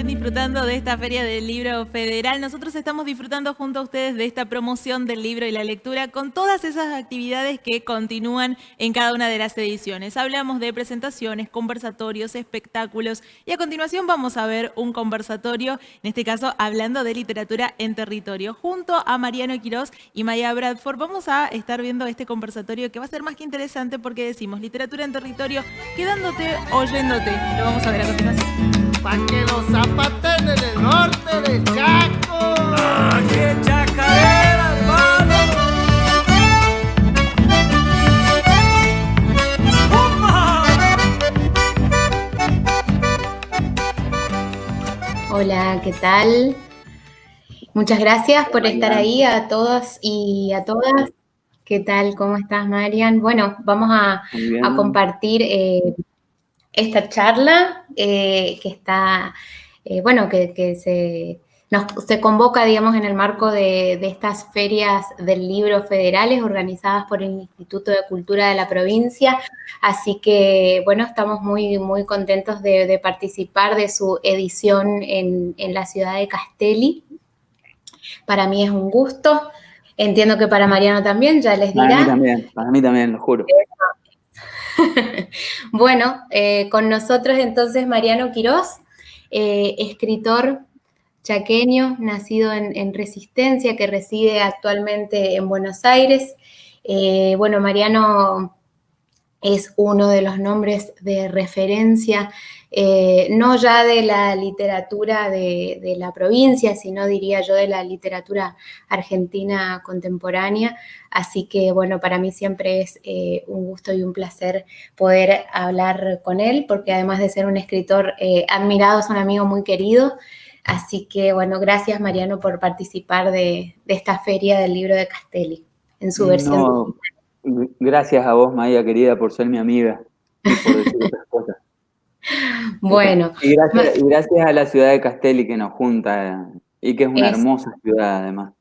disfrutando de esta Feria del Libro Federal. Nosotros estamos disfrutando junto a ustedes de esta promoción del libro y la lectura con todas esas actividades que continúan en cada una de las ediciones. Hablamos de presentaciones, conversatorios, espectáculos y a continuación vamos a ver un conversatorio, en este caso hablando de literatura en territorio. Junto a Mariano Quirós y Maya Bradford vamos a estar viendo este conversatorio que va a ser más que interesante porque decimos literatura en territorio, quedándote, oyéndote. Lo vamos a ver a continuación. Pa' que los zapaten en el norte del Chaco. ¡Aquí en Chacarera, hermano! Hola, ¿qué tal? Muchas gracias por estar ahí a todos y a todas. ¿Qué tal? ¿Cómo estás, Marian? Bueno, vamos a compartir esta charla que está, se convoca, digamos, en el marco de estas ferias del libro federales organizadas por el Instituto de Cultura de la provincia. Así que, bueno, estamos muy, muy contentos de participar de su edición en la ciudad de Castelli. Para mí es un gusto. Entiendo que para Mariano también, ya les dirá. Para mí también, lo juro. Bueno, con nosotros entonces Mariano Quirós, escritor chaqueño, nacido en Resistencia, que reside actualmente en Buenos Aires. Bueno, Mariano es uno de los nombres de referencia, no ya de la literatura de la provincia, sino diría yo de la literatura argentina contemporánea. Así que, bueno, para mí siempre es un gusto y un placer poder hablar con él, porque además de ser un escritor admirado, es un amigo muy querido. Así que, bueno, gracias, Mariano, por participar de esta Feria del Libro de Castelli en su versión. No, gracias a vos, Maya, querida, por ser mi amiga y por decir otras cosas. Bueno. Y gracias a la ciudad de Castelli que nos junta y que es una hermosa ciudad, además.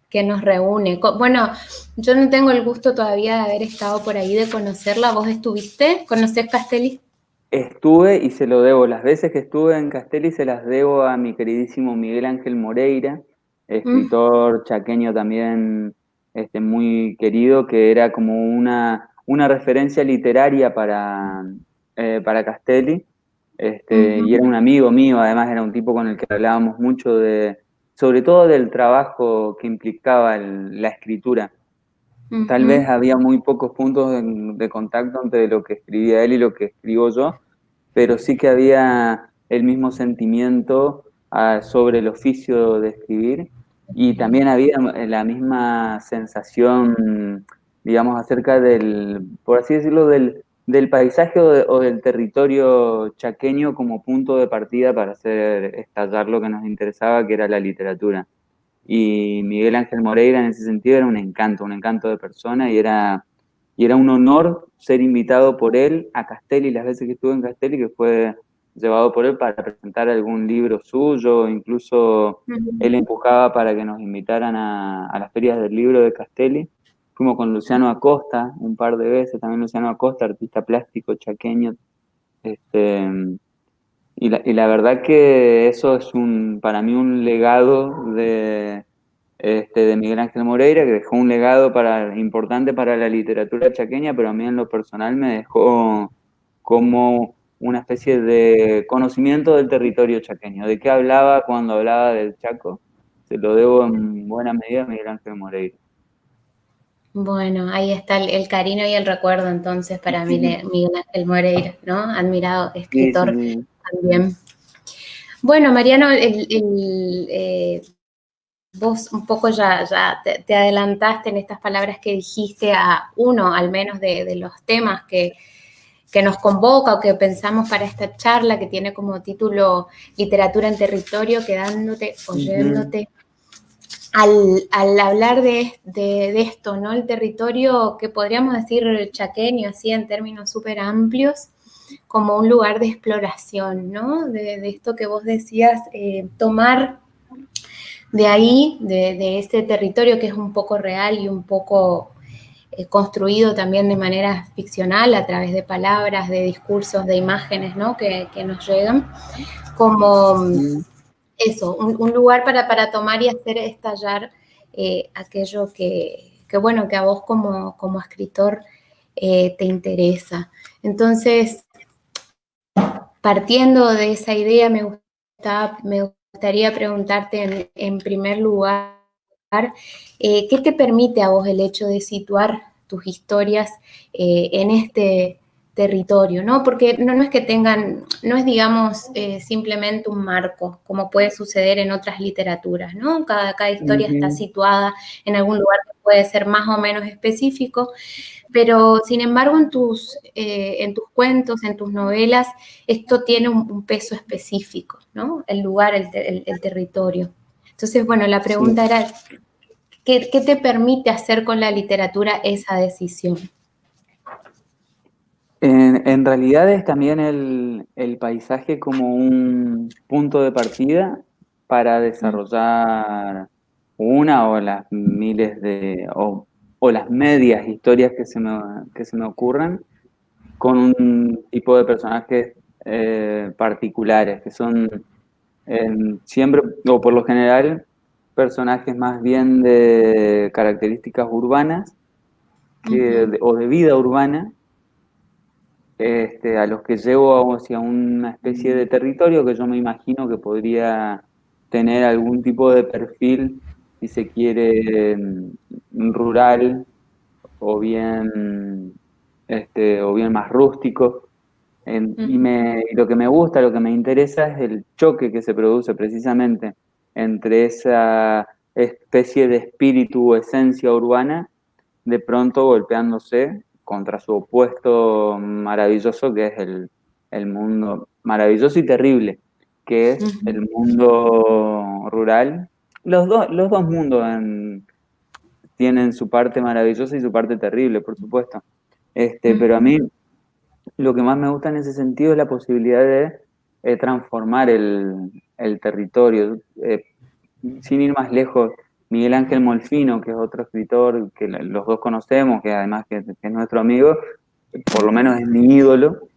Que nos reúne. Bueno, yo no tengo el gusto todavía de haber estado por ahí, de conocerla. ¿Vos estuviste? ¿Conocés Castelli? Estuve y se lo debo. Las veces que estuve en Castelli se las debo a mi queridísimo Miguel Ángel Moreira, escritor chaqueño también muy querido, que era como una referencia literaria para Castelli. Y era un amigo mío, además era un tipo con el que hablábamos mucho sobre todo del trabajo que implicaba la escritura. Tal vez había muy pocos puntos de contacto entre lo que escribía él y lo que escribo yo, pero sí que había el mismo sentimiento sobre el oficio de escribir y también había la misma sensación, digamos, acerca por así decirlo, del paisaje o del territorio chaqueño como punto de partida para hacer estallar lo que nos interesaba, que era la literatura. Y Miguel Ángel Moreira en ese sentido era un encanto de persona y era un honor ser invitado por él a Castelli las veces que estuve en Castelli, que fue llevado por él para presentar algún libro suyo, incluso él empujaba para que nos invitaran a las ferias del libro de Castelli. Fuimos con Luciano Acosta un par de veces, también Luciano Acosta, artista plástico chaqueño. Y la verdad que eso es para mí un legado de Miguel Ángel Moreira, que dejó un legado importante para la literatura chaqueña, pero a mí en lo personal me dejó como una especie de conocimiento del territorio chaqueño. ¿De qué hablaba cuando hablaba del Chaco? Se lo debo en buena medida a Miguel Ángel Moreira. Bueno, ahí está el cariño y el recuerdo entonces para Miguel Ángel Moreira, ¿no? Admirado escritor también. Bueno, Mariano, vos un poco ya te adelantaste en estas palabras que dijiste a uno, al menos, de los temas que nos convoca o que pensamos para esta charla, que tiene como título Literatura en Territorio, quedándote, oyéndote. Al hablar de esto, ¿no? El territorio que podríamos decir chaqueño, así en términos súper amplios, como un lugar de exploración, ¿no? De esto que vos decías, tomar de ahí, de este territorio que es un poco real y un poco construido también de manera ficcional a través de palabras, de discursos, de imágenes, ¿no? que nos llegan, como Mm. eso, un lugar para tomar y hacer estallar aquello bueno, que a vos como escritor te interesa. Entonces, partiendo de esa idea, me gustaría preguntarte en primer lugar, ¿qué te permite a vos el hecho de situar tus historias en este territorio, ¿no? Porque no es que tengan, no es, digamos, simplemente un marco, como puede suceder en otras literaturas, ¿no? Cada historia está Ujú. situada en algún lugar que puede ser más o menos específico, pero sin embargo en tus cuentos, en tus novelas, esto tiene un peso específico, ¿no? El lugar, el territorio. Entonces, bueno, la Sí. pregunta era, ¿qué te permite hacer con la literatura esa decisión? En realidad es también el paisaje como un punto de partida para desarrollar una o las miles o las medias historias que se me ocurran con un tipo de personajes particulares, que son siempre, o por lo general, personajes más bien de características urbanas o de vida urbana, a los que llevo hacia una especie de territorio que yo me imagino que podría tener algún tipo de perfil, si se quiere, rural o bien más rústico. Y lo que me gusta, lo que me interesa es el choque que se produce precisamente entre esa especie de espíritu o esencia urbana de pronto golpeándose contra su opuesto maravilloso, que es el mundo maravilloso y terrible, que es el mundo rural. Los dos mundos tienen su parte maravillosa y su parte terrible, por supuesto. Pero a mí lo que más me gusta en ese sentido es la posibilidad de transformar el territorio. Sin ir más lejos, Miguel Ángel Molfino, que es otro escritor que los dos conocemos, que además que es nuestro amigo, por lo menos es mi ídolo.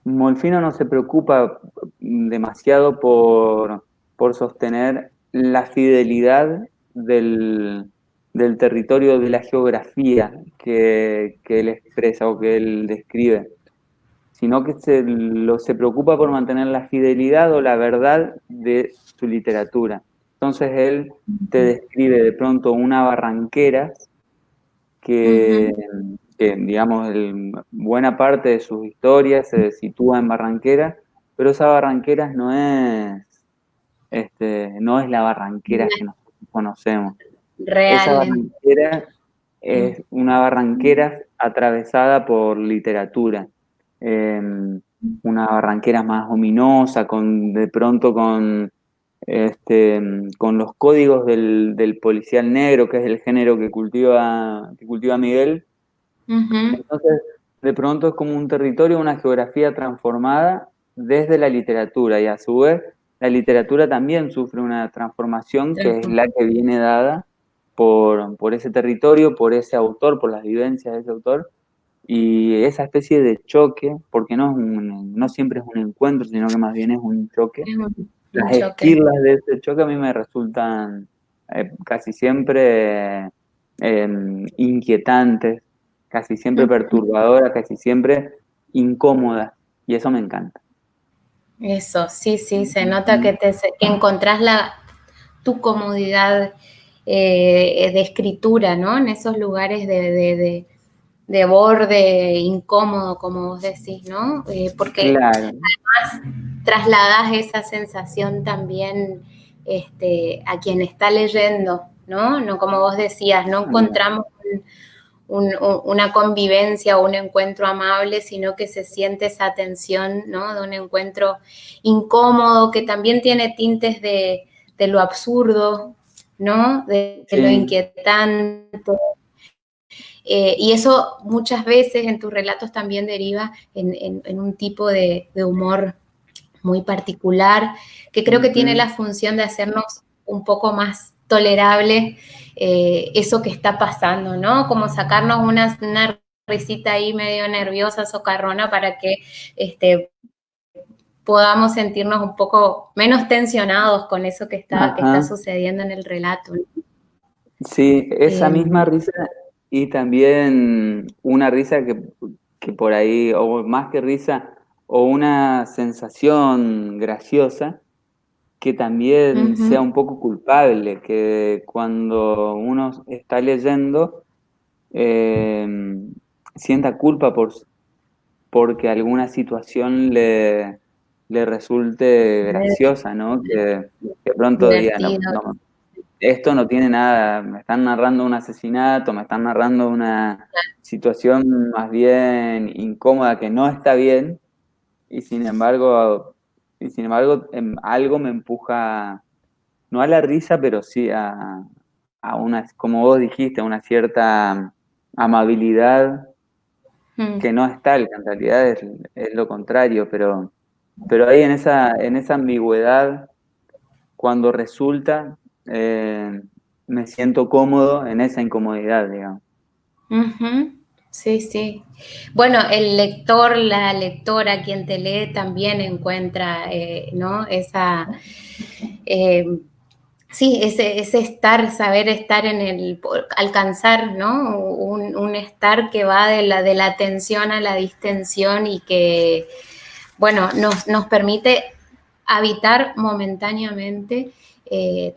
Molfino no se preocupa demasiado por sostener la fidelidad del territorio, de la geografía que él expresa o que él describe, sino que se preocupa por mantener la fidelidad o la verdad de su literatura. Entonces él te describe de pronto una Barranqueras que digamos, buena parte de sus historias se sitúa en Barranqueras, pero esa Barranqueras no es la Barranqueras que nosotros conocemos. Esa Realmente. Barranquera es una Barranqueras atravesada por literatura. Eh, una Barranqueras más ominosa, de pronto con los códigos del policial negro, que es el género que cultiva Miguel. Entonces, de pronto es como un territorio, una geografía transformada desde la literatura, y a su vez la literatura también sufre una transformación que es la que viene dada por ese territorio, por ese autor, por las vivencias de ese autor, y esa especie de choque, porque no siempre es un encuentro, sino que más bien es un choque. Es un Las choque. esquirlas de ese choque a mí me resultan casi siempre inquietantes, casi siempre perturbadoras, casi siempre incómodas, y eso me encanta. Eso, sí, se nota que encontrás tu comodidad de escritura, ¿no? En esos lugares de borde incómodo, como vos decís, ¿no? Porque Claro. además trasladás esa sensación también a quien está leyendo, ¿no? No, como vos decías, no encontramos una convivencia o un encuentro amable, sino que se siente esa tensión, ¿no? De un encuentro incómodo que también tiene tintes de lo absurdo, ¿no? De lo inquietante. Y eso muchas veces en tus relatos también deriva en un tipo de humor muy particular, que creo que tiene la función de hacernos un poco más tolerable eso que está pasando, ¿no? Como sacarnos una risita ahí medio nerviosa, socarrona, para que podamos sentirnos un poco menos tensionados con eso que está Ajá. sucediendo en el relato, ¿no? Sí, esa misma Em, risa y también una risa que por ahí, o más que risa, o una sensación graciosa que también sea Ujú. un poco culpable, que cuando uno está leyendo eh, sienta culpa porque alguna situación le resulte graciosa, ¿no? Que de pronto diga, no, Divertido. no, esto no tiene nada, me están narrando un asesinato, me están narrando una situación más bien incómoda que no está bien, y sin embargo, algo me empuja, no a la risa, pero sí a una, como vos dijiste, a una cierta amabilidad Mm. que no es tal, que en realidad es lo contrario, pero ahí en esa ambigüedad, cuando resulta, me siento cómodo en esa incomodidad, digamos. Ujú. Sí, sí. Bueno, el lector, la lectora, quien te lee, también encuentra, ¿no? Eh, sí, ese estar, saber estar alcanzar, ¿no? Un estar que va de la tensión a la distensión y que, bueno, nos permite habitar momentáneamente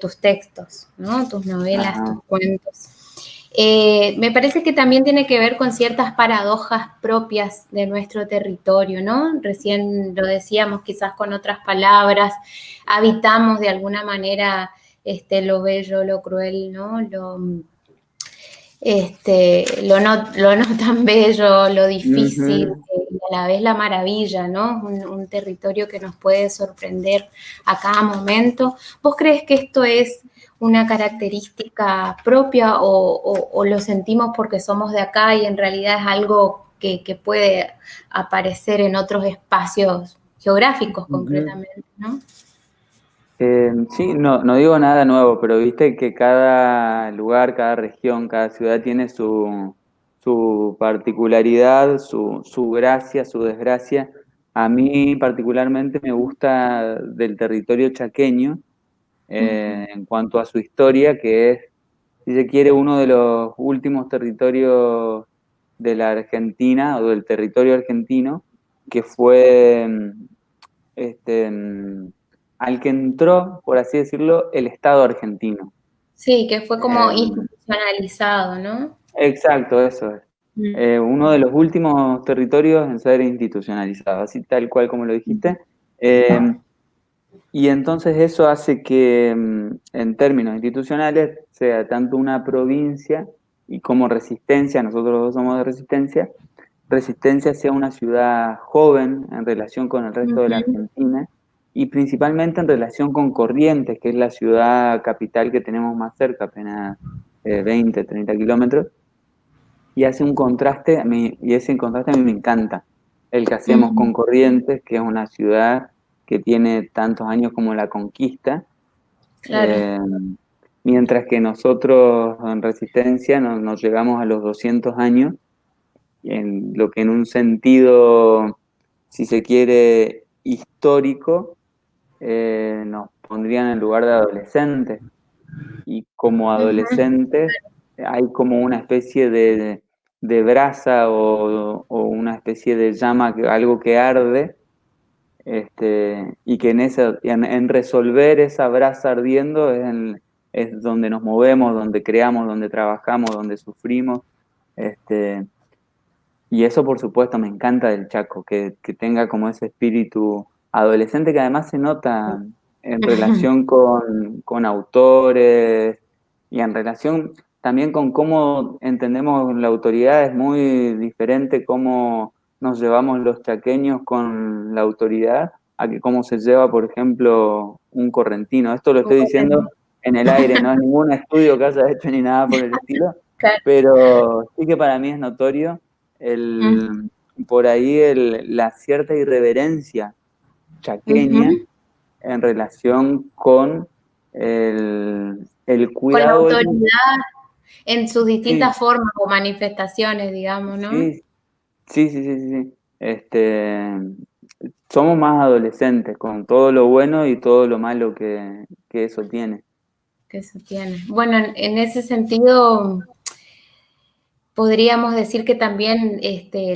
tus textos, ¿no? Tus novelas, tus Ajá. cuentos. Me parece que también tiene que ver con ciertas paradojas propias de nuestro territorio, ¿no? Recién lo decíamos quizás con otras palabras, habitamos de alguna manera lo bello, lo cruel, ¿no? Lo no tan bello, lo difícil, Ujú. y a la vez la maravilla, ¿no? Un territorio que nos puede sorprender a cada momento. ¿Vos crees que esto es una característica propia o lo sentimos porque somos de acá y en realidad es algo que puede aparecer en otros espacios geográficos Ujú. concretamente, ¿no? Sí, no digo nada nuevo, pero viste que cada lugar, cada región, cada ciudad tiene su particularidad, su gracia, su desgracia. A mí particularmente me gusta del territorio chaqueño Ujú. en cuanto a su historia, que es, si se quiere, uno de los últimos territorios de la Argentina o del territorio argentino, que fue este, al que entró, por así decirlo, el Estado argentino. Sí, que fue como Eh, institucionalizado, ¿no? exacto, eso es. Mm. Uno de los últimos territorios en ser institucionalizado, así tal cual como lo dijiste. Eh, y entonces eso hace que en términos institucionales sea tanto una provincia y como Resistencia, nosotros dos somos de Resistencia, Resistencia sea una ciudad joven en relación con el resto de la Ujú. Argentina y principalmente en relación con Corrientes, que es la ciudad capital que tenemos más cerca, apenas 20, 30 kilómetros, y hace un contraste, y ese contraste a mí me encanta, el que hacemos Ujú. con Corrientes, que es una ciudad que tiene tantos años como la conquista, Claro. eh, mientras que nosotros en Resistencia nos llegamos a los 200 años en lo que en un sentido, si se quiere, histórico, nos pondrían en lugar de adolescentes. Y como Ujú. adolescentes hay como una especie de brasa o una especie de llama, algo que arde, y que en resolver esa brasa ardiendo es donde nos movemos, donde creamos, donde trabajamos, donde sufrimos. Este, y eso, por supuesto, me encanta del Chaco, que tenga como ese espíritu adolescente que además se nota en Ujú. relación con autores y en relación también con cómo entendemos la autoridad. Es muy diferente cómo nos llevamos los chaqueños con la autoridad a que cómo se lleva, por ejemplo, un correntino. Esto lo estoy diciendo en el aire, no es ningún estudio que haya hecho ni nada por el estilo, Claro. pero sí que para mí es notorio Mm. el, por ahí la cierta irreverencia chaqueña Ujú. en relación con el Con la cuidado. autoridad en sus Sí, distintas formas o manifestaciones, digamos, ¿no? sí, sí, sí, sí, sí. somos más adolescentes, con todo lo bueno y todo lo malo que eso tiene. Que eso tiene. Bueno, en ese sentido, podríamos decir que también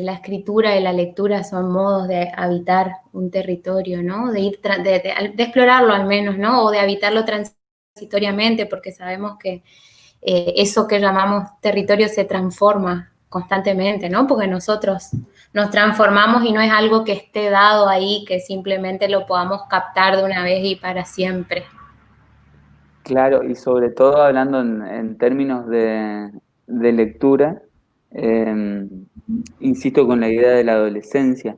la escritura y la lectura son modos de habitar un territorio, ¿no? De ir de explorarlo al menos, ¿no? O de habitarlo transitoriamente, porque sabemos que eso que llamamos territorio se transforma constantemente, ¿no? Porque nosotros nos transformamos y no es algo que esté dado ahí, que simplemente lo podamos captar de una vez y para siempre. Claro, y sobre todo hablando en términos de lectura, insisto con la idea de la adolescencia,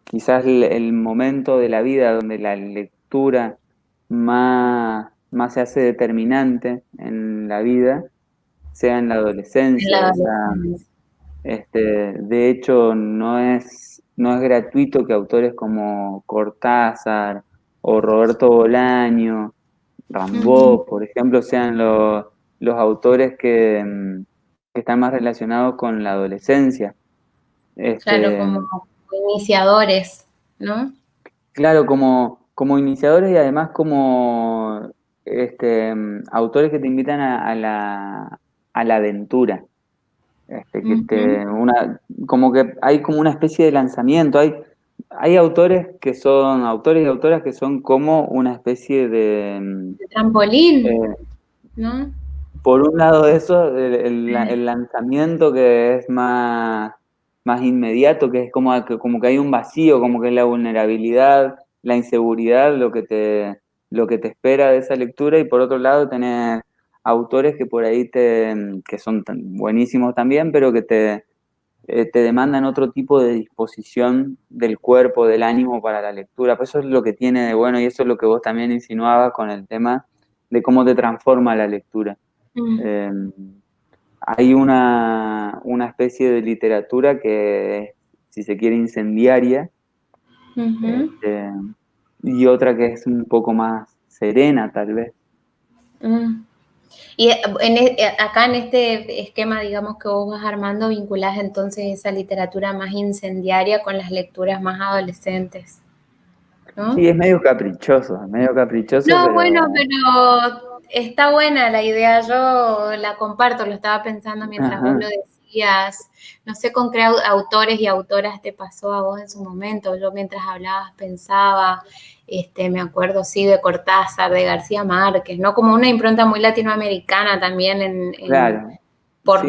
quizás el momento de la vida donde la lectura más se hace determinante en la vida, sea en la En adolescencia. la adolescencia. De hecho, no es gratuito que autores como Cortázar o Roberto Bolaño, Rimbaud, por ejemplo, sean los autores que están más relacionados con la adolescencia. Claro, como iniciadores, ¿no? Claro, como iniciadores y además como autores que te invitan a la aventura. Como que hay como una especie de lanzamiento. Hay autores autores y autoras que son como una especie de, De trampolín, eh, ¿no? por un lado eso, el lanzamiento que es más inmediato, que es como que hay un vacío, como que es la vulnerabilidad, la inseguridad, lo que te espera de esa lectura, y por otro lado tenés autores que por ahí que son buenísimos también, pero que te demandan otro tipo de disposición del cuerpo, del ánimo para la lectura. Pues eso es lo que tiene de bueno, y eso es lo que vos también insinuabas con el tema de cómo te transforma la lectura. Eh, Hay una especie de literatura que es, si se quiere, incendiaria, este, y otra que es un poco más serena, tal vez. Y acá en este esquema, digamos, que vos vas armando, vinculás entonces esa literatura más incendiaria con las lecturas más adolescentes, ¿no? Sí, es medio caprichoso, No, pero bueno, pero está buena la idea, yo la comparto, lo estaba pensando mientras vos ajá. lo decías. No sé con qué autores y autoras te pasó a vos en su momento. Yo mientras hablabas pensaba, me acuerdo, sí, de Cortázar, de García Márquez, ¿no? Como una impronta muy latinoamericana también Claro, por sí.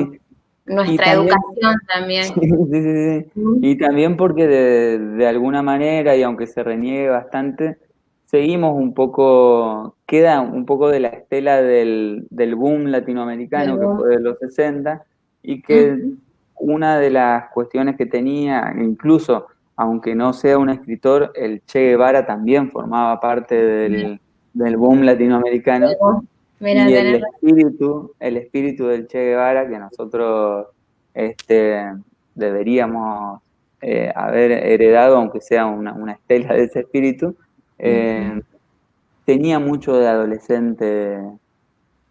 Y nuestra también, educación sí, también. sí, sí, sí. Y también porque de alguna manera, y aunque se reniegue bastante, seguimos un poco, queda un poco de la estela del boom latinoamericano que Algo. fue de los 60, y que Ujú. una de las cuestiones que tenía, incluso aunque no sea un escritor, el Che Guevara también formaba parte del boom latinoamericano. Algo. Mira, Y el tenés espíritu, el espíritu del Che Guevara, que nosotros deberíamos haber heredado, aunque sea una estela de ese espíritu, razón. tenía mucho de adolescente,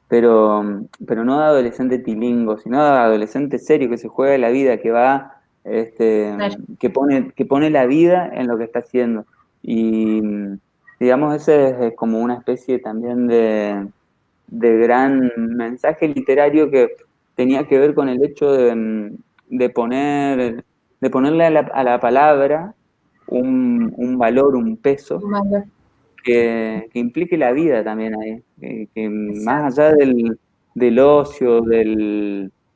pero no de adolescente tilingo, sino de adolescente serio, que se juega la vida, que va, Claro. que pone la vida en lo que está haciendo. Y digamos, ese es como una especie también de gran mensaje literario que tenía que ver con el hecho de poner, de ponerle a la palabra un valor, un peso Vale. que implique la vida también ahí, que más Exacto. allá del ocio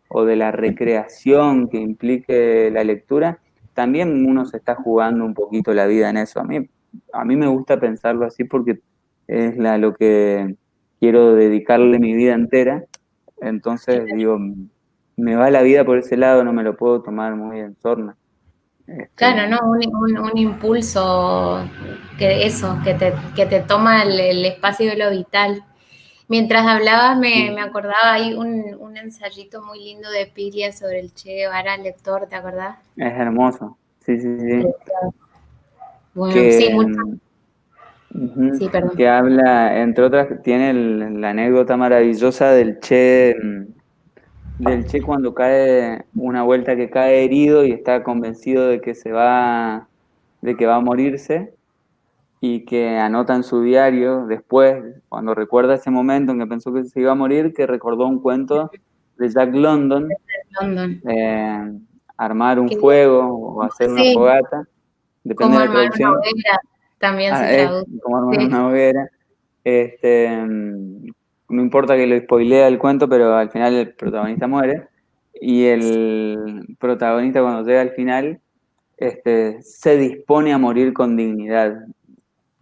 o de la recreación que implique la lectura, también uno se está jugando un poquito la vida en eso. A mí me gusta pensarlo así porque es lo que quiero dedicarle mi vida entera, entonces digo, me va la vida por ese lado, no me lo puedo tomar muy en sorna. Claro, ¿no? Un impulso que te toma el espacio de lo vital. Mientras hablabas me acordaba, hay un ensayito muy lindo de Piria sobre el Che Guevara, lector, ¿te acordás? Es hermoso, sí, sí, sí. Bueno, sí, Que, mucho. ujú, Sí, perdón. que habla, entre otras, tiene la anécdota maravillosa del Che, del Che cuando cae, una vuelta que cae herido y está convencido de que de que va a morirse, y que anota en su diario después, cuando recuerda ese momento en que pensó que se iba a morir, que recordó un cuento de Jack London, London. eh, armar un Que, fuego o hacer una sí, fogata, depende como de la armar una traducción. hoguera, también se Es traduce. como armar Sí, una hoguera. No importa que lo spoilea el cuento, pero al final el protagonista muere. Y el protagonista, cuando llega al final, se dispone a morir con dignidad.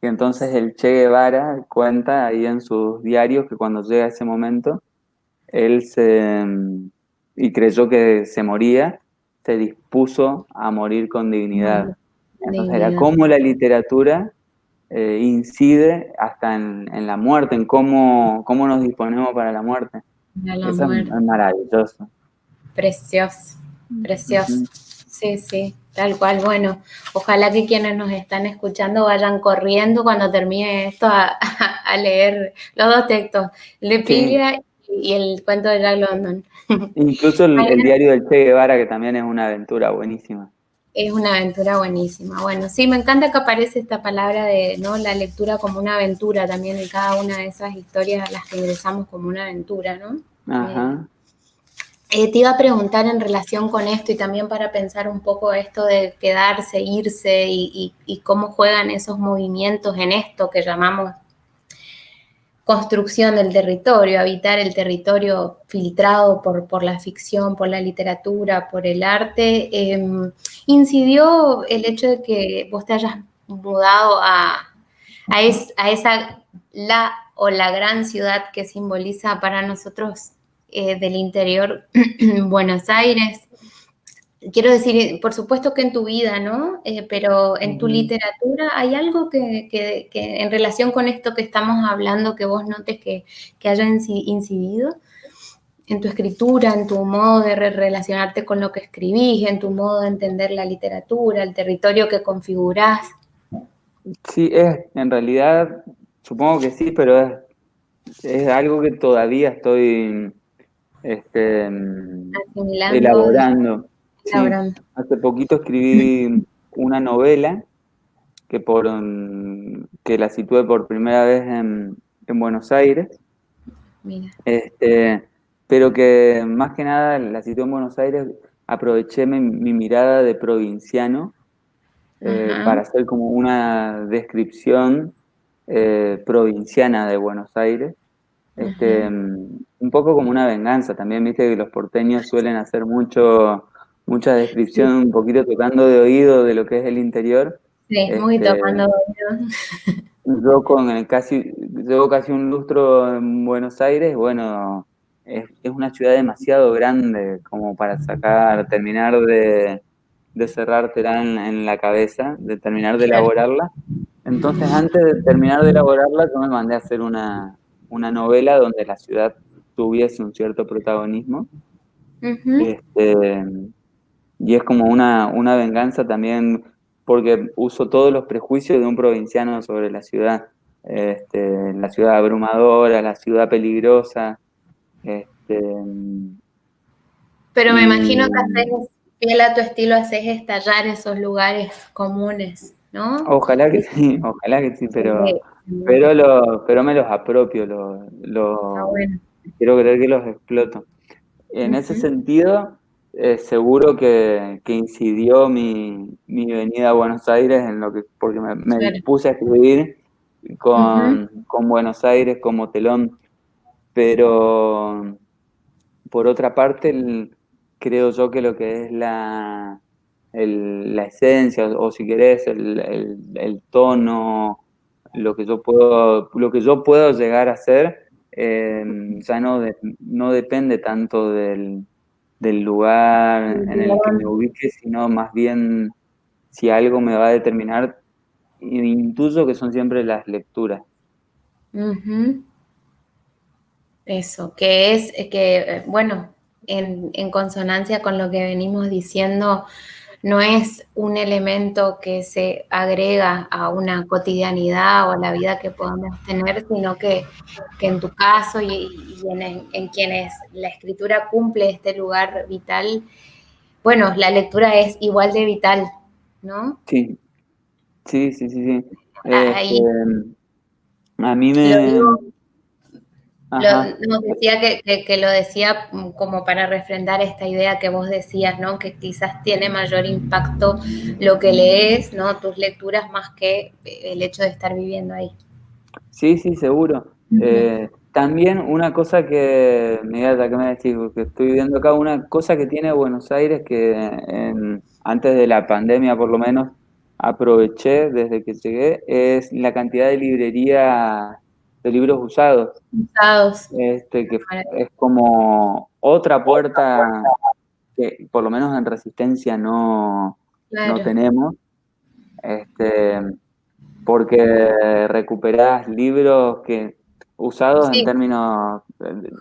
Y entonces el Che Guevara cuenta ahí en sus diarios que cuando llega ese momento, él y creyó que se moría, se dispuso a morir con dignidad. Entonces era dignidad. cómo la literatura incide hasta en la muerte, en cómo nos disponemos para la muerte. A la Eso muerte. es maravilloso. Precioso, precioso. Ujú. Sí, sí, tal cual. Bueno, ojalá que quienes nos están escuchando vayan corriendo cuando termine esto a leer los dos textos, el de Sí, Piglia y el cuento de Jack London. incluso el diario del Che Guevara, que también es una aventura buenísima. Es una aventura buenísima. Bueno, sí, me encanta que aparece esta palabra de, ¿no?, la lectura como una aventura también en cada una de esas historias a las que ingresamos como una aventura, ¿no? Ajá. Te iba a preguntar en relación con esto y también para pensar un poco esto de quedarse, irse y cómo juegan esos movimientos en esto que llamamos construcción del territorio, habitar el territorio filtrado por la ficción, por la literatura, por el arte. ¿Incidió el hecho de que vos te hayas mudado a esa la gran ciudad que simboliza para nosotros del interior Buenos Aires? Quiero decir, por supuesto que en tu vida, ¿no? Pero en tu Ujú. literatura, ¿hay algo que en relación con esto que estamos hablando que vos notes que haya incidido en tu escritura, en tu modo de relacionarte con lo que escribís, en tu modo de entender la literatura, el territorio que configurás? Sí, en realidad, supongo que sí, pero es algo que todavía estoy este, Asimilando, elaborando. Sí, elaborando. hace poquito escribí una novela que la situé por primera vez en Buenos Aires, Mira. este, pero que más que nada la situé en Buenos Aires, aproveché mi mirada de provinciano Ajá. para hacer como una descripción provinciana de Buenos Aires. Ajá. Un poco como una venganza también, viste que los porteños suelen hacer mucha Sí, descripción, un poquito tocando de oído de lo que es el interior. sí, muy Este, tomando oído. yo llevo casi un lustro en Buenos Aires, bueno, es una ciudad demasiado grande como para terminar de cerrártela en la cabeza, de terminar de Claro. elaborarla. Entonces, antes de terminar de elaborarla, yo me mandé a hacer una novela donde la ciudad tuviese un cierto protagonismo. Ujú. Este, y es como una venganza también, porque uso todos los prejuicios de un provinciano sobre la ciudad. La ciudad abrumadora, la ciudad peligrosa. Este, Pero me imagino que y haces, fiel a tu estilo, haces estallar esos lugares comunes, ¿no? ojalá que sí, Sí, pero me los apropio, está bueno. quiero creer que los exploto. En ese Ujú. sentido, seguro que incidió mi venida a Buenos Aires en porque me Claro. dispuse a escribir Ujú. con Buenos Aires como telón, pero por otra parte, creo yo que lo que es la esencia, o si querés, el tono, lo que yo puedo llegar a hacer, ya no depende tanto del lugar en el que me ubique, sino más bien si algo me va a determinar, intuyo que son siempre las lecturas. Ujú. Eso, que es que, bueno, en consonancia con lo que venimos diciendo, no es un elemento que se agrega a una cotidianidad o a la vida que podamos tener, sino que en tu caso y en quienes la escritura cumple este lugar vital, bueno, la lectura es igual de vital, ¿no? Sí, sí, sí, sí, sí. Ahí A mí lo digo. Ajá. Nos decía que lo decía como para refrendar esta idea que vos decías, ¿no? Que quizás tiene mayor impacto lo que lees, ¿no? Tus lecturas más que el hecho de estar viviendo ahí. Sí, sí, seguro. También una cosa que, mira, ya que me decís, porque estoy viendo acá, una cosa que tiene Buenos Aires que antes de la pandemia por lo menos aproveché desde que llegué, es la cantidad de librería de libros usados, Usados. que es como otra puerta que por lo menos en Resistencia no Claro, tenemos. Este, porque recuperás libros que usados en sí, términos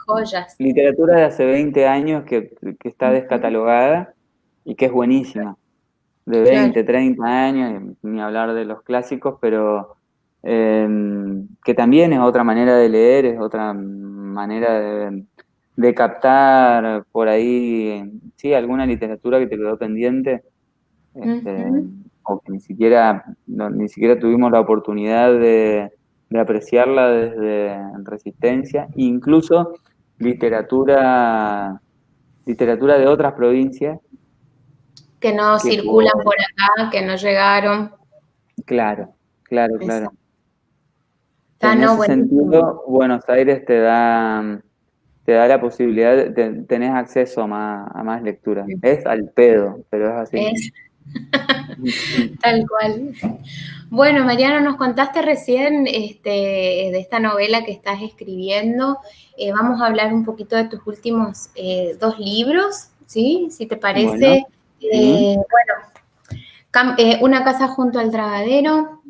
joyas. literatura de hace 20 años que está Ujú, descatalogada y que es buenísima, de claro. 20 30 años, ni hablar de los clásicos, pero que también es otra manera de leer, es otra manera de captar por ahí, sí, alguna literatura que te quedó pendiente este, Ujú, o que ni siquiera tuvimos la oportunidad de apreciarla desde Resistencia, incluso literatura, literatura de otras provincias que no que circulan por, por acá, que no llegaron. claro, claro, claro. Exacto. Está, En no, ese buenísimo. sentido, Buenos Aires te da la posibilidad, tenés acceso a más lectura. Es al pedo, pero es así. Es tal cual. Bueno, Mariano, nos contaste recién de esta novela que estás escribiendo. Vamos a hablar un poquito de tus últimos dos libros, ¿sí? Si te Bueno, parece. sí, Una casa junto al Tragadero,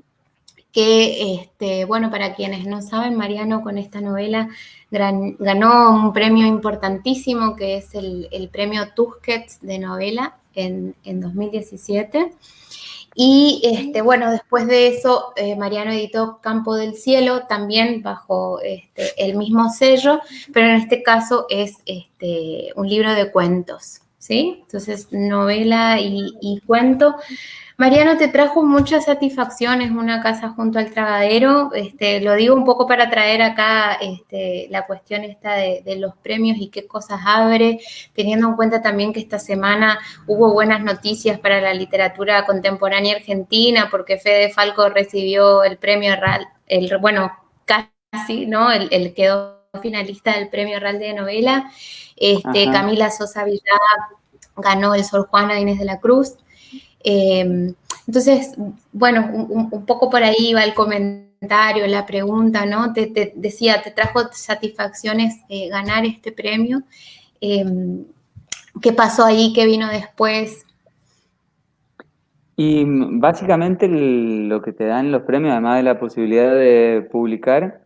que, bueno, para quienes no saben, Mariano con esta novela ganó un premio importantísimo, que es el premio Tusquets de novela en 2017. Y bueno, después de eso, Mariano editó Campo del Cielo, también bajo el mismo sello, pero en este caso es un libro de cuentos, ¿sí? Entonces, novela y cuento. Mariano, te trajo muchas satisfacciones una casa junto al Tragadero. Lo digo un poco para traer acá la cuestión esta de los premios y qué cosas abre, teniendo en cuenta también que esta semana hubo buenas noticias para la literatura contemporánea argentina, porque Fede Falco recibió el premio RAL, bueno, casi, ¿no? El quedó finalista del premio RAL de novela. ajá. Camila Sosa Villá ganó el Sor Juana de Inés de la Cruz. Entonces, bueno, un poco por ahí va el comentario, la pregunta, ¿no? Te decía, te trajo satisfacciones ganar este premio. Eh, ¿Qué pasó ahí? ¿Qué vino después? Y básicamente lo que te dan los premios, además de la posibilidad de publicar,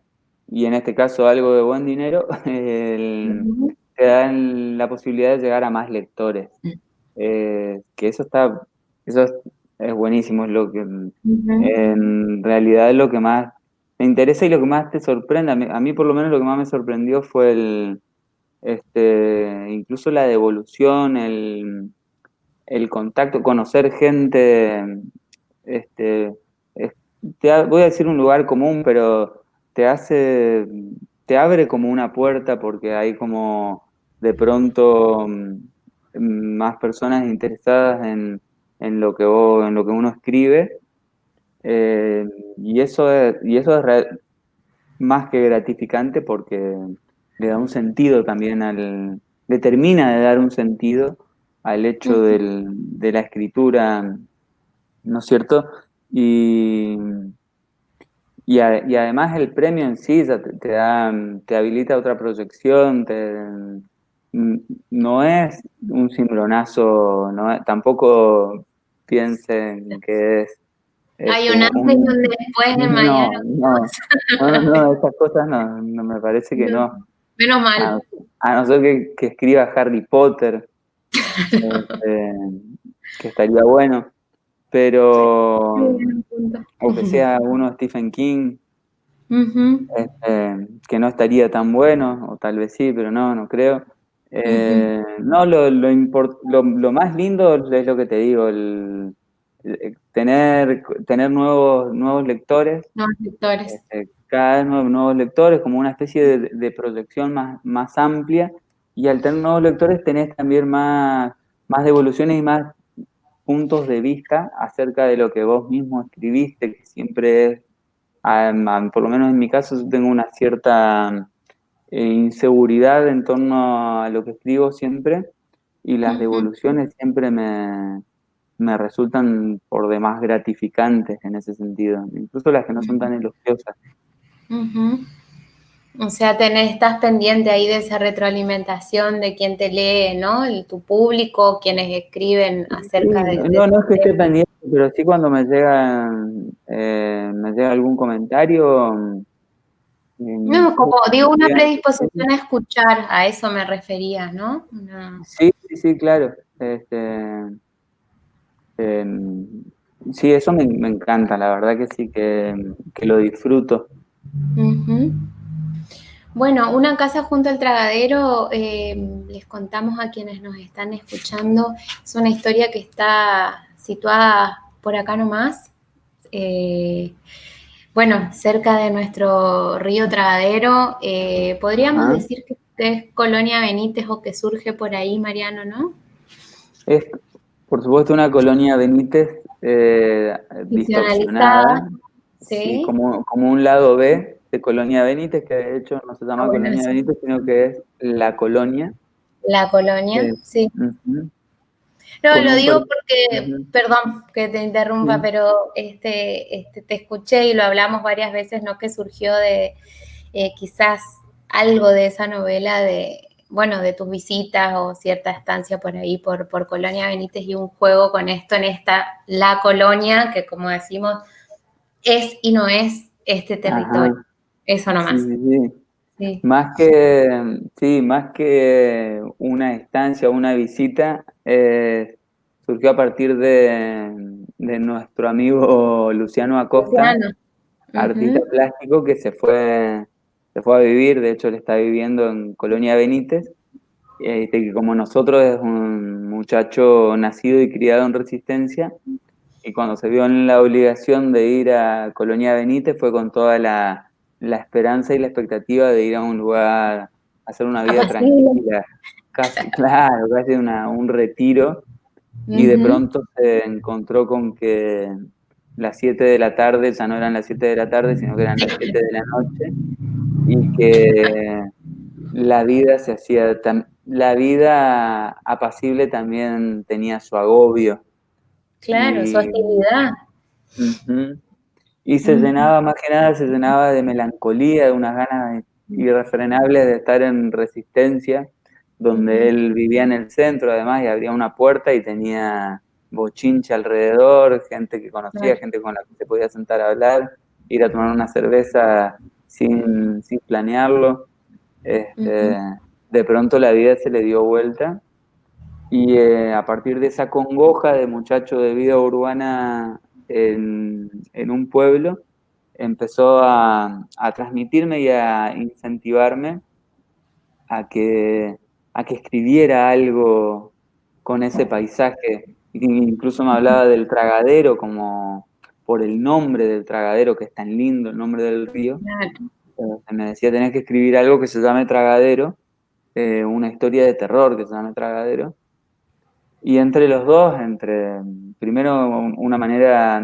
y en este caso algo de buen dinero, Uh-huh. te dan la posibilidad de llegar a más lectores. Que eso es buenísimo, es lo que Uh-huh. en realidad es lo que más te interesa y lo que más te sorprende. A mí por lo menos lo que más me sorprendió fue incluso la devolución, el contacto, conocer gente, este, es- voy a decir un lugar común, pero te hace, te abre como una puerta porque hay como de pronto más personas interesadas en lo que en lo que uno escribe, eh, y eso es más que gratificante porque le da un sentido también le termina de dar un sentido al hecho de la escritura, ¿no es cierto? Y, y además el premio en sí ya te da, te habilita otra proyección, no es un cimbronazo, tampoco piensen que es Hay un antes y un después de Mariano. no, no, no, esas cosas no me parece que No, no. menos A, mal. a no ser que escriba Harry Potter. Este, que estaría bueno, pero, Muy buen punto. o que sea uno de Stephen King, Ujú, que no estaría tan bueno, o tal vez sí, pero no creo. ujú. No, lo más lindo es lo que te digo, tener nuevos lectores, Nuevos lectores. cada vez nuevos lectores, como una especie de proyección más amplia, y al tener nuevos lectores tenés también más devoluciones y más puntos de vista acerca de lo que vos mismo escribiste, que siempre es, por lo menos en mi caso, yo tengo una cierta inseguridad en torno a lo que escribo siempre, y las Ujú, devoluciones siempre me resultan por demás gratificantes en ese sentido, incluso las que no son tan elogiosas. ujú. O sea, estás pendiente ahí de esa retroalimentación de quién te lee, ¿no? Tu público, quienes escriben acerca Sí, de no tus es que esté temas. pendiente, pero sí cuando me llega algún comentario, No, como digo, una bien. predisposición a escuchar, a eso me refería, ¿no? Sí, claro. Em, sí, eso me encanta, la verdad que sí, que lo disfruto. Ujú. Bueno, Una casa junto al tragadero, les contamos a quienes nos están escuchando, es una historia que está situada por acá nomás, eh, bueno, cerca de nuestro río Tragadero. Podríamos Ajá. decir que es Colonia Benítez o que surge por ahí, Mariano, ¿no? Es, por supuesto, una colonia Benítez Ficcionalizada, distorsionada, sí, sí. como un lado B de Colonia Benítez, que de hecho no se Ah, llama bueno, Colonia eso. Benítez, sino que es La Colonia. La colonia, eh, sí. Ujú. No, Con lo un digo porque, ujú, perdón que te interrumpa, sí. pero te escuché y lo hablamos varias veces, ¿no? Que surgió de quizás algo de esa novela de, bueno, de tus visitas o cierta estancia por ahí, por Colonia Benítez y un juego con esto en la colonia, que como decimos, es y no es este territorio. Ajá, Eso sí, nomás. sí, sí. Sí. Más que una estancia o una visita, surgió a partir de nuestro amigo Luciano Acosta, Luciano. artista Ujú. plástico que se fue a vivir, de hecho él está viviendo en Colonia Benítez, que como nosotros es un muchacho nacido y criado en Resistencia, y cuando se vio en la obligación de ir a Colonia Benítez fue con toda la esperanza y la expectativa de ir a un lugar, a hacer una vida Apacible. tranquila, casi, claro, casi un retiro, y de Ujú. pronto se encontró con que las 7 de la tarde ya no eran las 7 de la tarde, sino que eran las 7 de la noche, y que la vida apacible también tenía su agobio. Claro, su Y, hostilidad. ujú, y se Ujú. llenaba, más que nada, se llenaba de melancolía, de unas ganas irrefrenables de estar en Resistencia, donde Ujú. él vivía en el centro además, y abría una puerta y tenía bochinche alrededor, gente que conocía, Claro. gente con la que se podía sentar a hablar, ir a tomar una cerveza sin planearlo. Ujú. Este, de pronto la vida se le dio vuelta, y a partir de esa congoja de muchacho de vida urbana en un pueblo, empezó a transmitirme y a incentivarme a que escribiera algo con ese paisaje. Incluso me hablaba del tragadero, como por el nombre del tragadero, que es tan lindo, el nombre del río. Claro. Me decía, tenés que escribir algo que se llame Tragadero, una historia de terror que se llame Tragadero. Y entre los dos, primero una manera,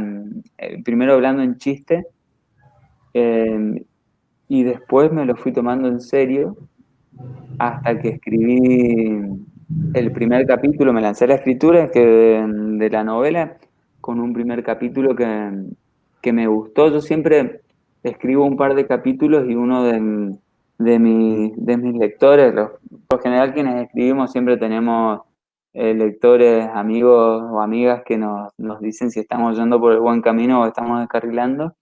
primero hablando en chiste, eh, y después me lo fui tomando en serio hasta que escribí el primer capítulo, me lancé a la escritura de la novela con un primer capítulo que me gustó. Yo siempre escribo un par de capítulos y uno de mis lectores, por general quienes escribimos siempre tenemos lectores, amigos o amigas que nos dicen si estamos yendo por el buen camino o estamos descarrilando.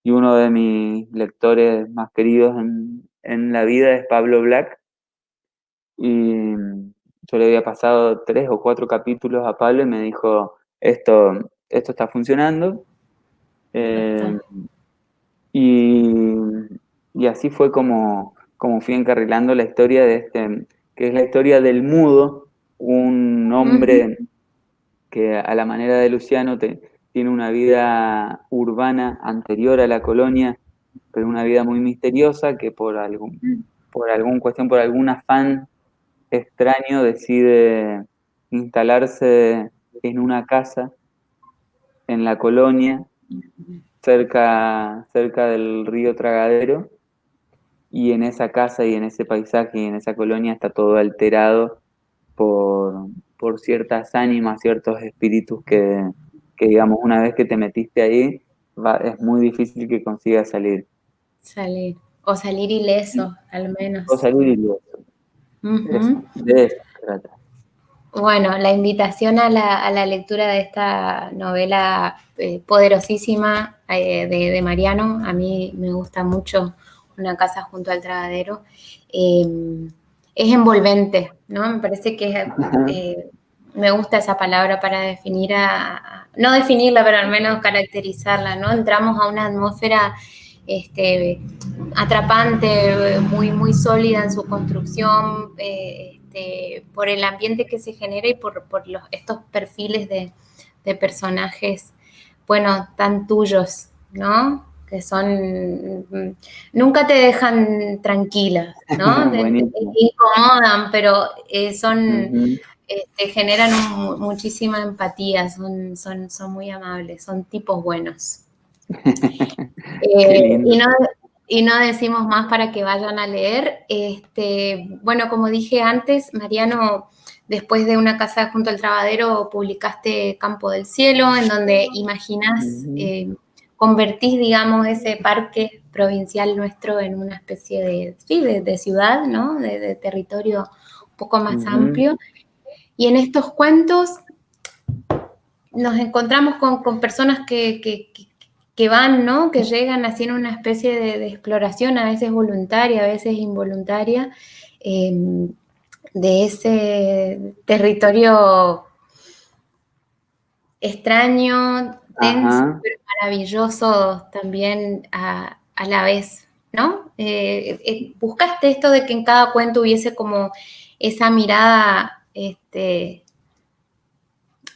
Y uno de mis lectores más queridos en la vida es Pablo Black. Y yo le había pasado 3 o 4 capítulos a Pablo y me dijo, esto está funcionando. Y, y así fue como fui encarrilando la historia que es la historia del mudo, un hombre que a la manera de Luciano tiene una vida urbana anterior a la colonia, pero una vida muy misteriosa que por algún afán extraño decide instalarse en una casa en la colonia, cerca del río Tragadero, y en esa casa y en ese paisaje y en esa colonia está todo alterado por ciertas ánimas, ciertos espíritus que digamos, una vez que te metiste ahí, es muy difícil que consigas salir. O salir ileso, al menos. O salir ileso. De eso se trata. Bueno, la invitación a la lectura de esta novela poderosísima de Mariano, a mí me gusta mucho, Una casa junto al Tragadero, es envolvente, ¿no? Me parece que me gusta esa palabra para definir no definirla, pero al menos caracterizarla, ¿no? Entramos a una atmósfera atrapante, muy, muy sólida en su construcción, por el ambiente que se genera y por estos perfiles de personajes, bueno, tan tuyos, ¿no? Que nunca te dejan tranquila, ¿no? Te incomodan, pero generan muchísima empatía, son muy amables, son tipos buenos. Y no decimos más para que vayan a leer. Bueno, como dije antes, Mariano, después de Una casa junto al Trabadero, publicaste Campo del Cielo, en donde imaginás, convertís, digamos, ese parque provincial nuestro en una especie de ciudad, ¿no? De territorio un poco más amplio. Y en estos cuentos nos encontramos con personas que van, ¿no? Que llegan haciendo una especie de exploración, a veces voluntaria, a veces involuntaria, de ese territorio extraño, denso, pero maravilloso también a la vez, ¿no? Buscaste esto de que en cada cuento hubiese como esa mirada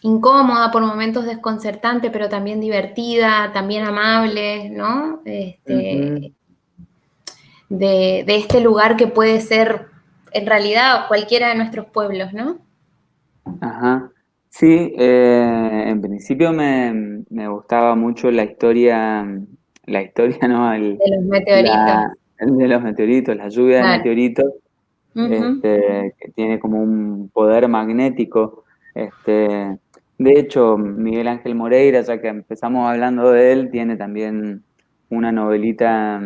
incómoda, por momentos desconcertante, pero también divertida, también amable, ¿no? De este lugar que puede ser, en realidad, cualquiera de nuestros pueblos, ¿no? Ajá. Sí, en principio me gustaba mucho la historia, ¿no? De los meteoritos. De los meteoritos, la lluvia de meteoritos, que tiene como un poder magnético. De hecho, Miguel Ángel Moreira, ya que empezamos hablando de él, tiene también una novelita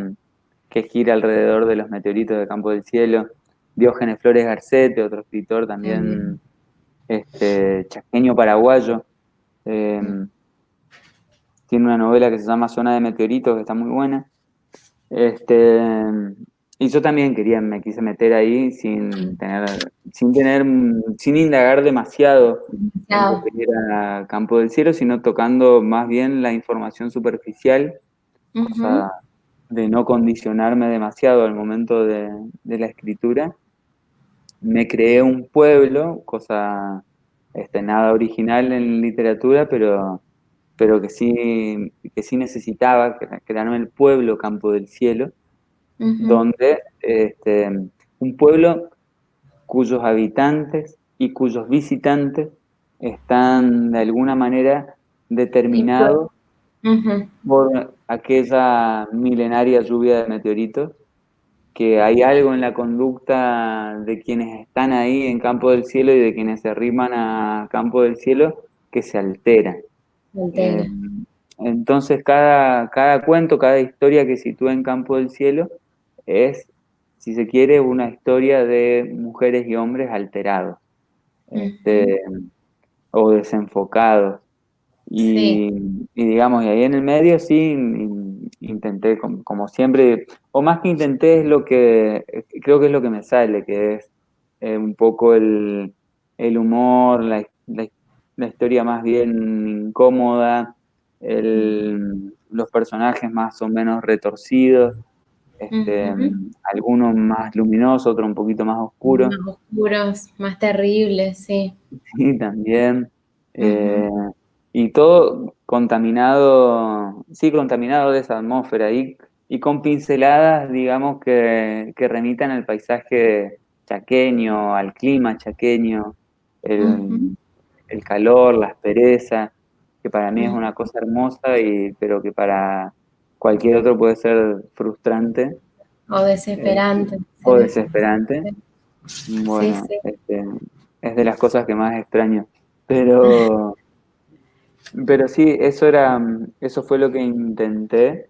que gira alrededor de los meteoritos de Campo del Cielo. Diógenes Flores Garcete, otro escritor también chaqueño paraguayo, tiene una novela que se llama Zona de Meteoritos, que está muy buena. Y yo también me quise meter ahí sin indagar demasiado en lo que era Campo del Cielo, sino tocando más bien la información superficial, o sea, de no condicionarme demasiado al momento de la escritura. Me creé un pueblo, cosa nada original en literatura, pero que sí necesitaba crearme el pueblo Campo del Cielo, donde un pueblo cuyos habitantes y cuyos visitantes están de alguna manera determinados por aquella milenaria lluvia de meteoritos, que hay algo en la conducta de quienes están ahí en Campo del Cielo y de quienes se arriman a Campo del Cielo que se altera. Entonces cada cuento, cada historia que sitúa en Campo del Cielo es, si se quiere, una historia de mujeres y hombres alterados o desenfocados. Y digamos, y ahí en el medio sí intenté, como siempre, o más que intenté, creo que es lo que me sale, que es un poco el el humor, la historia más bien incómoda, los personajes más o menos retorcidos, algunos más luminosos, otros un poquito más oscuros. Más oscuros, más terribles, sí. Sí, también. Y todo contaminado, sí, contaminado de esa atmósfera y con pinceladas, digamos, que remitan al paisaje chaqueño, al clima chaqueño, el calor, la aspereza, que para mí es una cosa hermosa, pero que para cualquier otro puede ser frustrante O desesperante. o desesperante. Sí, Bueno, sí. es de las cosas que más extraño. Pero sí, eso fue lo que intenté,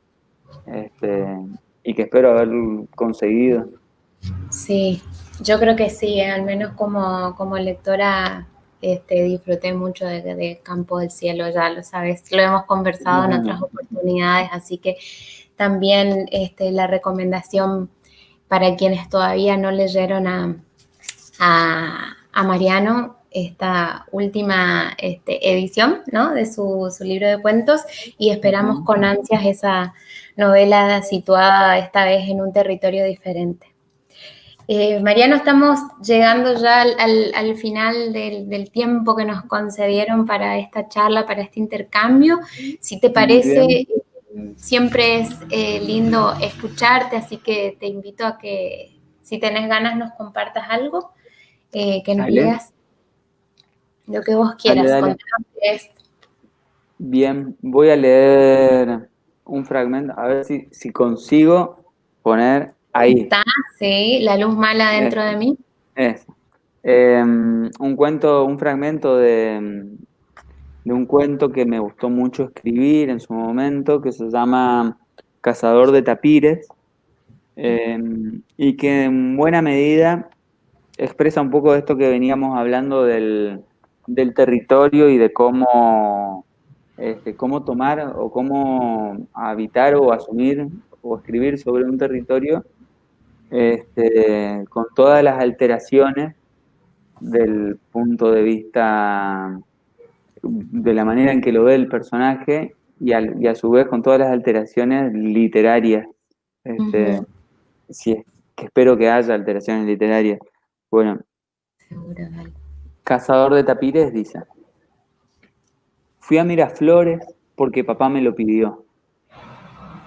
y que espero haber conseguido. Sí, yo creo que sí, al menos como lectora disfruté mucho de Campo del Cielo, ya lo sabes, lo hemos conversado en otras Bueno, oportunidades, así que también la recomendación para quienes todavía no leyeron a Mariano, esta última edición, ¿no? De su libro de cuentos, y esperamos con ansias esa novela situada esta vez en un territorio diferente. Mariano, estamos llegando ya al final del tiempo que nos concedieron para esta charla, para este intercambio. Si te muy bien. parece, siempre es lindo escucharte, así que te invito a que si tenés ganas nos compartas algo, que nos Dale, leas lo que vos dale, quieras. dale. Contanos qué es. Bien, voy a leer un fragmento, a ver si consigo poner ahí. Está, sí, La luz mala dentro de mí. Es. Un fragmento de un cuento que me gustó mucho escribir en su momento, que se llama Cazador de Tapires, y que en buena medida expresa un poco de esto que veníamos hablando del territorio y de cómo tomar o cómo habitar o asumir o escribir sobre un territorio, con todas las alteraciones del punto de vista de la manera en que lo ve el personaje y a su vez con todas las alteraciones literarias. Este, si es que espero que haya alteraciones literarias. Bueno, Seguro, dale. Cazador de Tapires dice: fui a Miraflores porque papá me lo pidió.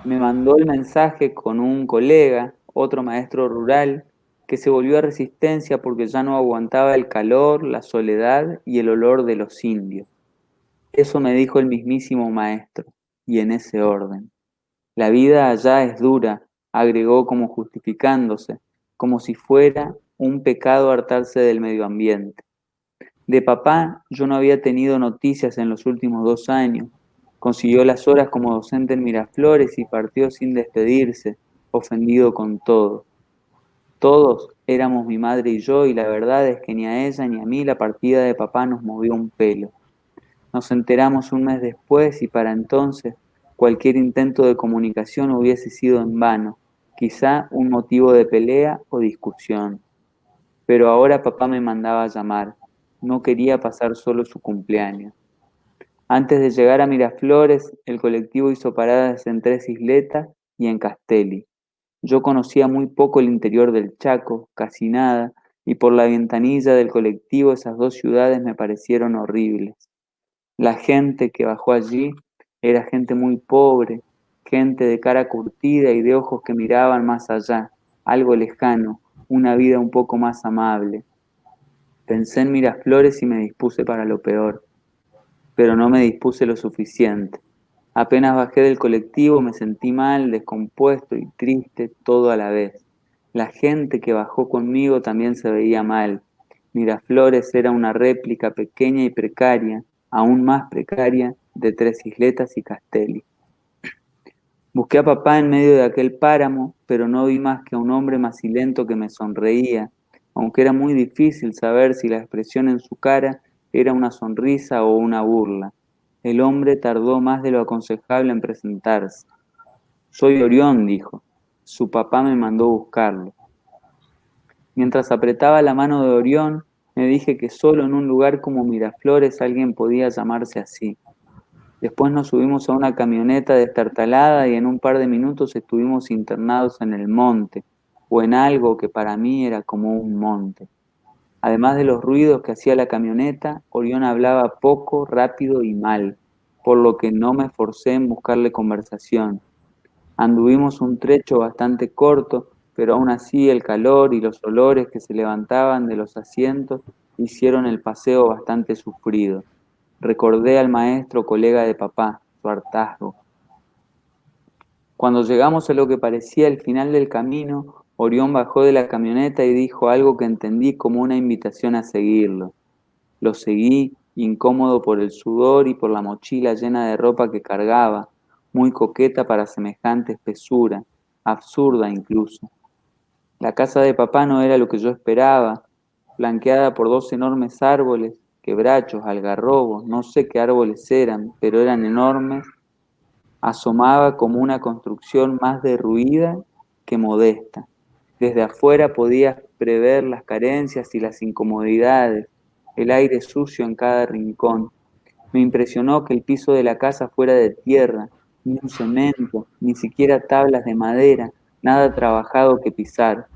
Me mandó el mensaje con un colega, otro maestro rural, que se volvió a Resistencia porque ya no aguantaba el calor, la soledad y el olor de los indios. Eso me dijo el mismísimo maestro, y en ese orden. La vida allá es dura, agregó como justificándose, como si fuera un pecado hartarse del medio ambiente. De papá yo no había tenido noticias en los últimos 2 años. Consiguió las horas como docente en Miraflores y partió sin despedirse, ofendido con todo. Todos éramos mi madre y yo, y la verdad es que ni a ella ni a mí la partida de papá nos movió un pelo. Nos enteramos un mes después y para entonces cualquier intento de comunicación hubiese sido en vano, quizá un motivo de pelea o discusión. Pero ahora papá me mandaba a llamar, no quería pasar solo su cumpleaños. Antes de llegar a Miraflores, el colectivo hizo paradas en Tres Isletas y en Castelli. Yo conocía muy poco el interior del Chaco, casi nada, y por la ventanilla del colectivo esas dos ciudades me parecieron horribles. La gente que bajó allí era gente muy pobre, gente de cara curtida y de ojos que miraban más allá, algo lejano, una vida un poco más amable. Pensé en Miraflores y me dispuse para lo peor, pero no me dispuse lo suficiente. Apenas bajé del colectivo me sentí mal, descompuesto y triste todo a la vez. La gente que bajó conmigo también se veía mal. Miraflores era una réplica pequeña y precaria, aún más precaria, de Tres Isletas y Castelli. Busqué a papá en medio de aquel páramo, pero no vi más que a un hombre macilento que me sonreía, aunque era muy difícil saber si la expresión en su cara era una sonrisa o una burla. El hombre tardó más de lo aconsejable en presentarse. Soy Orión, dijo. Su papá me mandó buscarlo. Mientras apretaba la mano de Orión, Me dije que solo en un lugar como Miraflores alguien podía llamarse así. Después nos subimos a una camioneta destartalada y en un par de minutos estuvimos internados en el monte, o en algo que para mí era como un monte. Además de los ruidos que hacía la camioneta, Orión hablaba poco, rápido y mal, por lo que no me esforcé en buscarle conversación. Anduvimos un trecho bastante corto, pero aún así el calor y los olores que se levantaban de los asientos hicieron el paseo bastante sufrido. Recordé al maestro colega de papá, su hartazgo. Cuando llegamos a lo que parecía el final del camino, Orión bajó de la camioneta y dijo algo que entendí como una invitación a seguirlo. Lo seguí, incómodo por el sudor y por la mochila llena de ropa que cargaba, muy coqueta para semejante espesura, absurda incluso. La casa de papá no era lo que yo esperaba, flanqueada por 2 enormes árboles, quebrachos, algarrobos, no sé qué árboles eran, pero eran enormes. Asomaba como una construcción más derruida que modesta. Desde afuera podías prever las carencias y las incomodidades, el aire sucio en cada rincón. Me impresionó que el piso de la casa fuera de tierra, ni un cemento, ni siquiera tablas de madera, nada trabajado que pisar.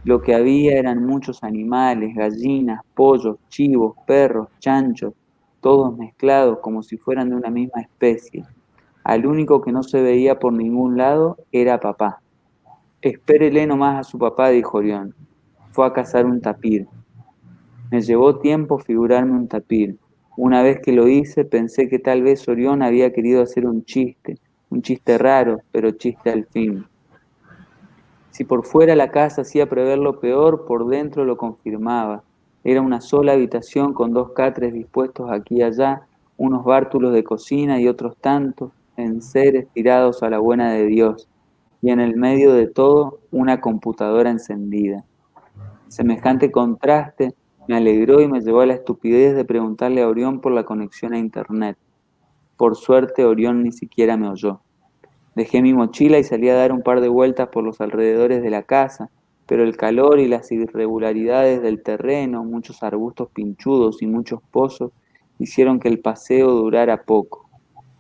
Lo que había eran muchos animales, gallinas, pollos, chivos, perros, chanchos, todos mezclados como si fueran de una misma especie. Al único que no se veía por ningún lado era papá. Espérele nomás a su papá, dijo Orión. Fue a cazar un tapir. Me llevó tiempo figurarme un tapir. Una vez que lo hice, pensé que tal vez Orión había querido hacer un chiste raro, pero chiste al fin. Si por fuera la casa hacía prever lo peor, por dentro lo confirmaba. Era una sola habitación con 2 catres dispuestos aquí y allá, unos bártulos de cocina y otros tantos enseres tirados a la buena de Dios, y en el medio de todo una computadora encendida. Semejante contraste me alegró y me llevó a la estupidez de preguntarle a Orión por la conexión a internet. Por suerte, Orión ni siquiera me oyó. Dejé mi mochila y salí a dar un par de vueltas por los alrededores de la casa, pero el calor y las irregularidades del terreno, muchos arbustos pinchudos y muchos pozos, hicieron que el paseo durara poco.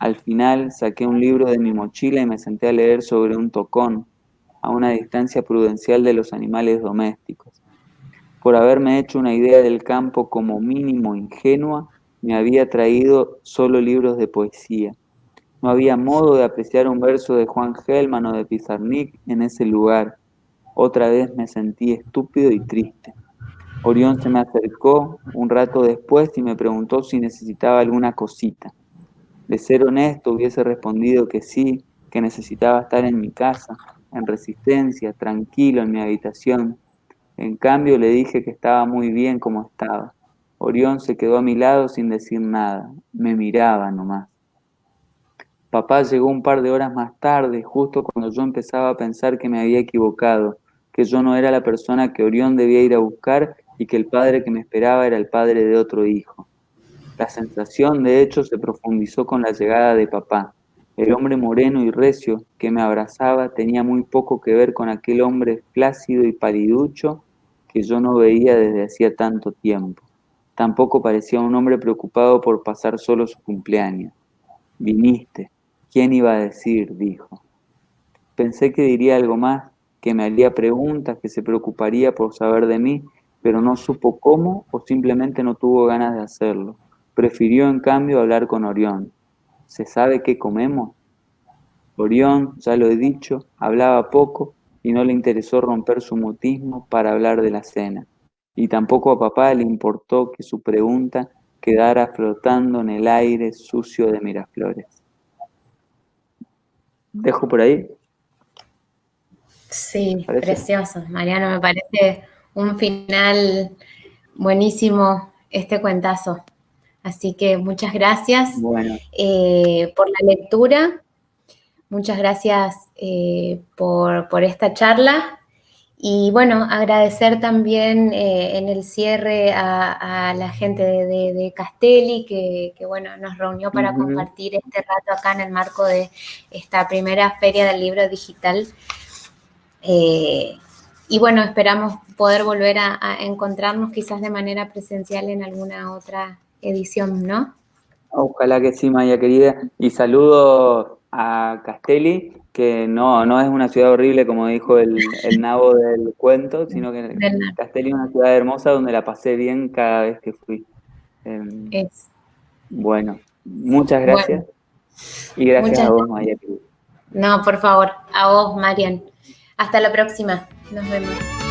Al final saqué un libro de mi mochila y me senté a leer sobre un tocón, a una distancia prudencial de los animales domésticos. Por haberme hecho una idea del campo como mínimo ingenua, me había traído solo libros de poesía. No había modo de apreciar un verso de Juan Gelman o de Pizarnik en ese lugar. Otra vez me sentí estúpido y triste. Orión se me acercó un rato después y me preguntó si necesitaba alguna cosita. De ser honesto, hubiese respondido que sí, que necesitaba estar en mi casa, en Resistencia, tranquilo en mi habitación. En cambio, le dije que estaba muy bien como estaba. Orión se quedó a mi lado sin decir nada. Me miraba nomás. Papá llegó un par de horas más tarde, justo cuando yo empezaba a pensar que me había equivocado, que yo no era la persona que Orión debía ir a buscar y que el padre que me esperaba era el padre de otro hijo. La sensación, de hecho, se profundizó con la llegada de papá. El hombre moreno y recio que me abrazaba tenía muy poco que ver con aquel hombre flácido y paliducho que yo no veía desde hacía tanto tiempo. Tampoco parecía un hombre preocupado por pasar solo su cumpleaños. Viniste. ¿Quién iba a decir? Dijo. Pensé que diría algo más, que me haría preguntas, que se preocuparía por saber de mí, pero no supo cómo o simplemente no tuvo ganas de hacerlo. Prefirió, en cambio, hablar con Orión. ¿Se sabe qué comemos? Orión, ya lo he dicho, hablaba poco y no le interesó romper su mutismo para hablar de la cena. Y tampoco a papá le importó que su pregunta quedara flotando en el aire sucio de Miraflores. Dejo por ahí. Sí, precioso, Mariano, me parece un final buenísimo este cuentazo. Así que muchas gracias por la lectura, muchas gracias por esta charla y bueno, agradecer también en el cierre a la gente de Castelli que bueno, nos reunió para compartir este rato acá en el marco de esta primera Feria del Libro Digital. bueno, esperamos poder volver a encontrarnos quizás de manera presencial en alguna otra edición, ¿no? Ojalá que sí, Maya querida. Y saludos a Castelli, que no es una ciudad horrible como dijo el nabo del cuento, sino que Castelli es una ciudad hermosa donde la pasé bien cada vez que fui. Bueno, muchas gracias. Bueno, Y gracias a vos, Maya querida. No, por favor, a vos, Marian. Hasta la próxima. Nos vemos.